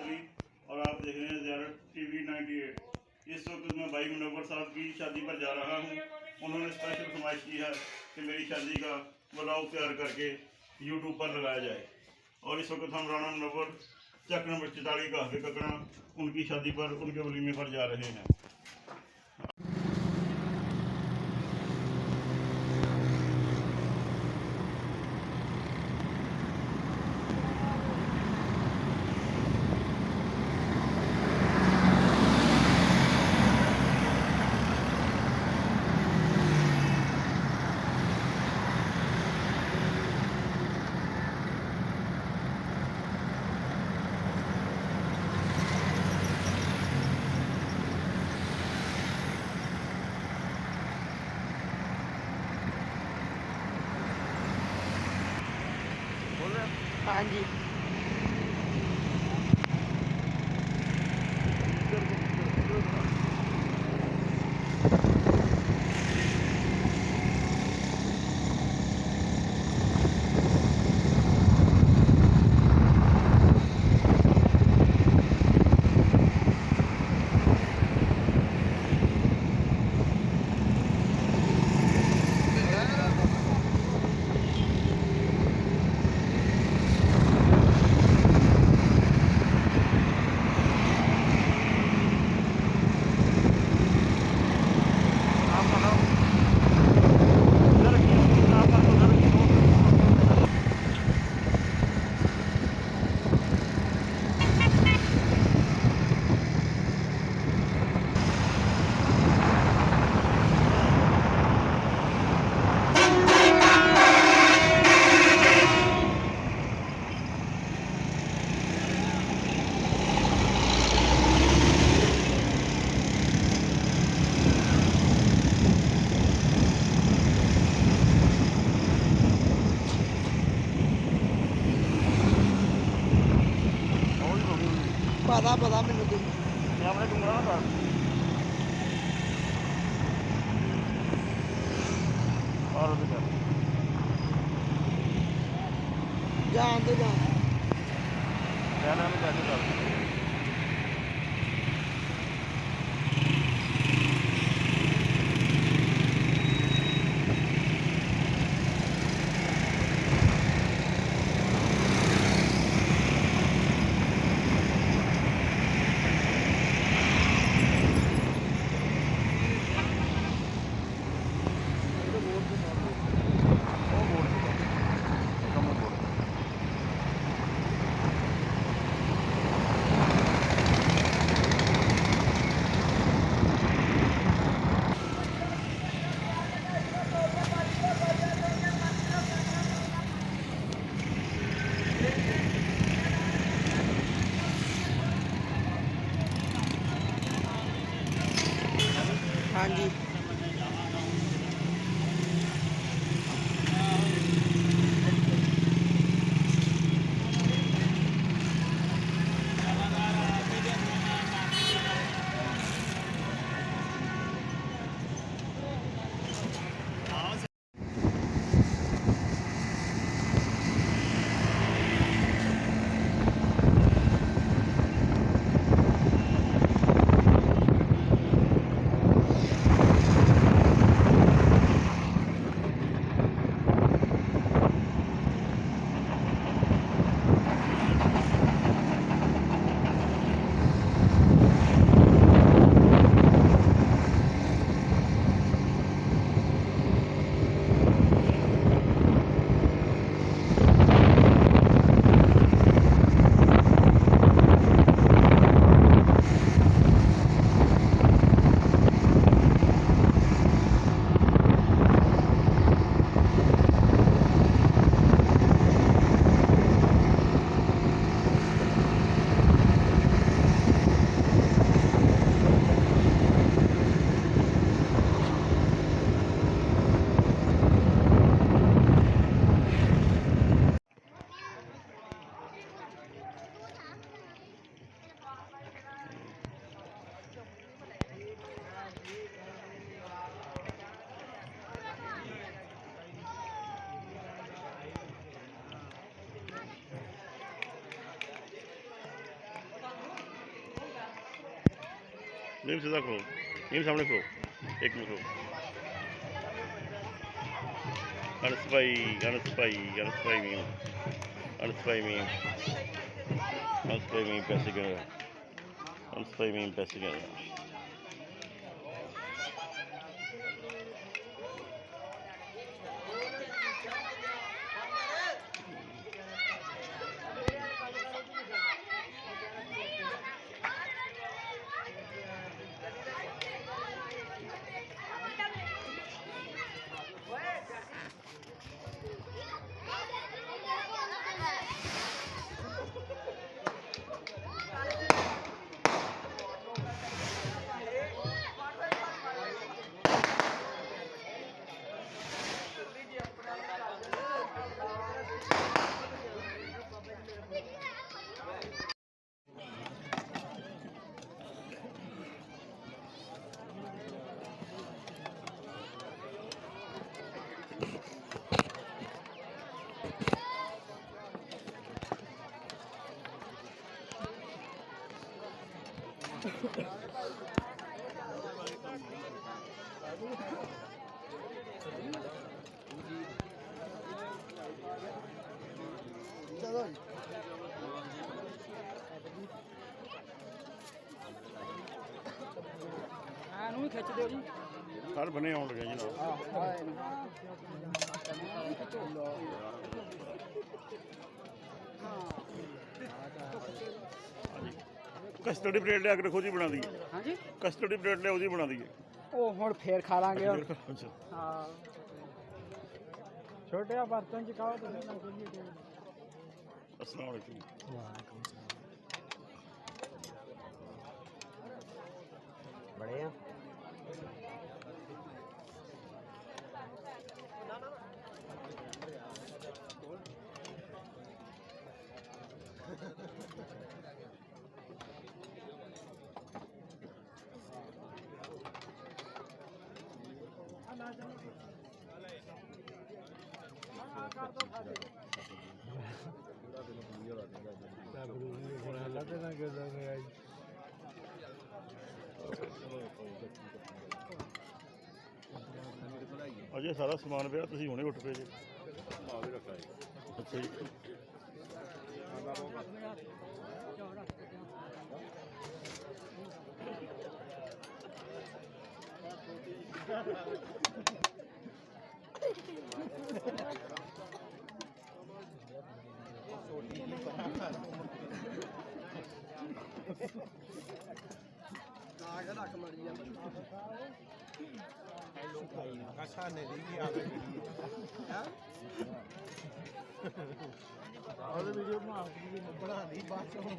चौधरी और आप देख रहे हैं ज़ियारत टीवी 98। इस वक्त मैं भाई मुनव्वर साहब की शादी पर जा रहा हूं। उन्होंने स्पेशल फरमाइश की है कि मेरी शादी का व्लॉग तैयार करके यूट्यूब पर लगाया जाए। और इस वक्त हम राणा मुनव्वर चक नंबर 44 का हफ़े ककड़ा उनकी शादी पर, उनके वलीमे पर जा रहे हैं। हाँ जी। पता मैनू तो अपने डूंगरा ना कर और जान तो जान कहना में कैसे कर हाँ जी। नीम सीधा खड़ो, नीम सामने खड़ो, एक मिनट खड़ो। अनस भाई मीम, अनस भाई मीम पैसे गिन रहा है, अनस भाई मीम पैसे गिन रहा है। खिच दो जी हर बने आउन लगे जनाब। कस्टडी प्लेट लिया के रखो जी, बना दी। हाँ जी कस्टडी प्लेट लिया ਉਹਦੀ ਬਣਾ ਦਈਏ। ਉਹ ਹੁਣ ਫੇਰ ਖਾ ਲਾਂਗੇ ਹੁਣ। ਅੱਛਾ ਹਾਂ ਛੋਟੇ ਬਰਤਨ ਚ ਖਾਓ ਤੁਸੀਂ ਨਾ ਕੋਈ। अस्सलाम वालेकुम। बड़े हैं अजय सारा समान पिया, तुसीं हुणे उठ पे जे। अच्छा जी।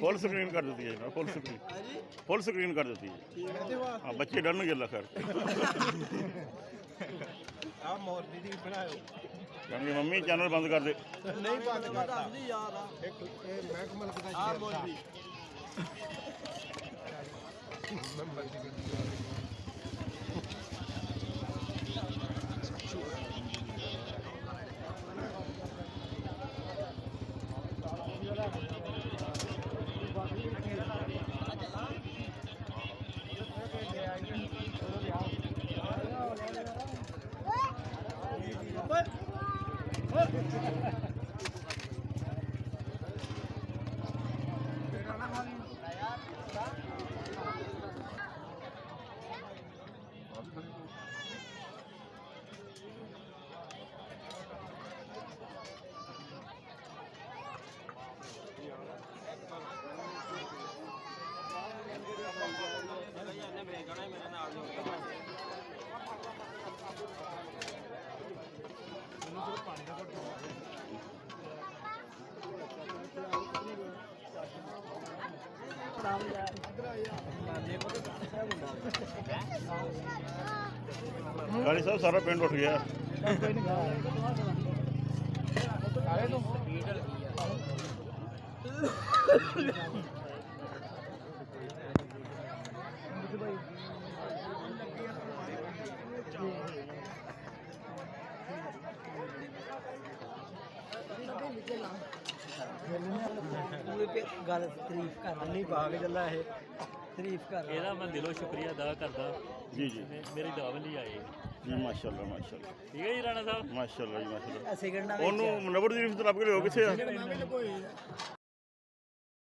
फुल स्क्रीन कर देती है ना, फुल स्क्रीन कर देती है। हाँ बच्चे डर नहीं गया खैर। यानी मम्मी चैनल बंद कर दे। नहीं बंद करता गाड़ी साहब सारा पिंड उठ गया। गल तारीफ कर नहीं पा के चला है। ਤਾਰੀਫ ਕਰ ਇਹਦਾ ਮੈਂ ਦਿਲੋਂ ਸ਼ੁਕਰੀਆ ਅਦਾ ਕਰਦਾ ਜੀ ਜੀ ਮੇਰੀ ਦਾਵਤ ਲਈ ਆਏ ਜੀ ਮਾਸ਼ਾਅੱਲਾ ਮਾਸ਼ਾਅੱਲਾ ਠੀਕ ਹੈ ਜੀ ਰਾਣਾ ਸਾਹਿਬ ਮਾਸ਼ਾਅੱਲਾ ਜੀ ਮਾਸ਼ਾਅੱਲਾ ਸੈਕਿੰਡ ਨਾਲ ਉਹਨੂੰ ਨੰਬਰ ਦੀ ਤਰਫ ਕੇ ਲਿਓ ਕਿੱਥੇ ਆ ਨਵੇਂ ਲਗੋਏ